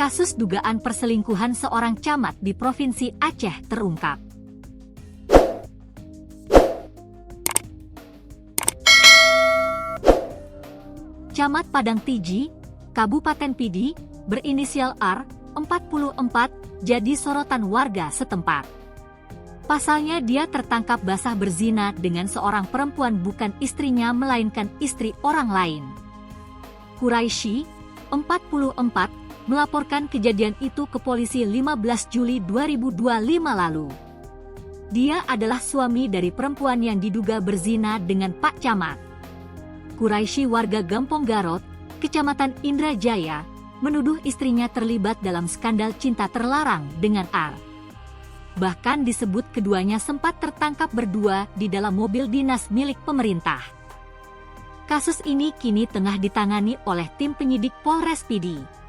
kasus dugaan perselingkuhan seorang camat di Provinsi Aceh terungkap. Camat Padang Tiji, Kabupaten Pidi, berinisial R, 44, jadi sorotan warga setempat. Pasalnya dia tertangkap basah berzina dengan seorang perempuan bukan istrinya melainkan istri orang lain. Quraisy, 44, melaporkan kejadian itu ke polisi 15 Juli 2025 lalu. Dia adalah suami dari perempuan yang diduga berzina dengan Pak Camat. Quraisy warga Gampong Garot, Kecamatan Indrajaya, menuduh istrinya terlibat dalam skandal cinta terlarang dengan R. Bahkan disebut keduanya sempat tertangkap berdua di dalam mobil dinas milik pemerintah. Kasus ini kini tengah ditangani oleh tim penyidik Polres Pidi.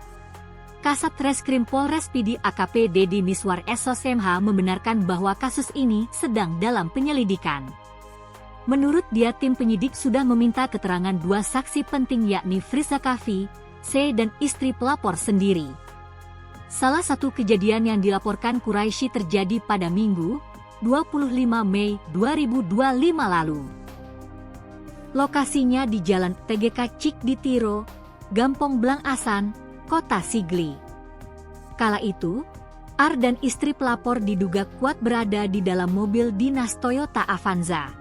Kasat Reskrim Polres Pidi AKP Dedi Miswar SOSMH membenarkan bahwa kasus ini sedang dalam penyelidikan. Menurut dia, tim penyidik sudah meminta keterangan dua saksi penting yakni Friza Kafi, C dan istri pelapor sendiri. Salah satu kejadian yang dilaporkan Quraisy terjadi pada Minggu, 25 Mei 2025 lalu. Lokasinya di Jalan TGK Cik di Tiro, Gampong Blang Asan, Kota Sigli. Kala itu, R dan istri pelapor diduga kuat berada di dalam mobil dinas Toyota Avanza.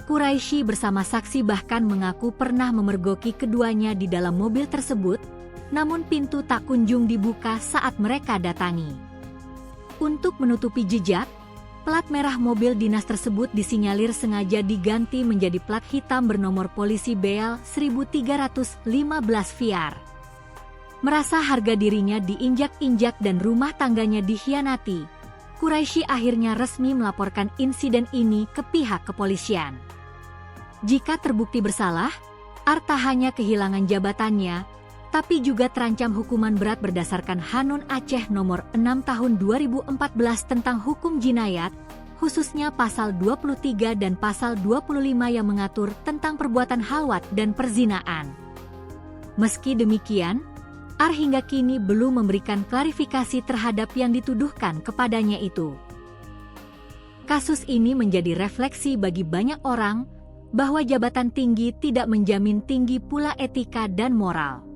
Quraisy bersama saksi bahkan mengaku pernah memergoki keduanya di dalam mobil tersebut, namun pintu tak kunjung dibuka saat mereka datangi. Untuk menutupi jejak, plat merah mobil dinas tersebut disinyalir sengaja diganti menjadi plat hitam bernomor polisi BL 1315 VR. Merasa harga dirinya diinjak-injak dan rumah tangganya dikhianati, Quraisy akhirnya resmi melaporkan insiden ini ke pihak kepolisian. Jika terbukti bersalah, R tak hanya kehilangan jabatannya, tapi juga terancam hukuman berat berdasarkan Hanun Aceh nomor 6 tahun 2014 tentang hukum jinayat, khususnya pasal 23 dan pasal 25 yang mengatur tentang perbuatan halwat dan perzinaan. Meski demikian, R hingga kini belum memberikan klarifikasi terhadap yang dituduhkan kepadanya itu. Kasus ini menjadi refleksi bagi banyak orang, bahwa jabatan tinggi tidak menjamin tinggi pula etika dan moral.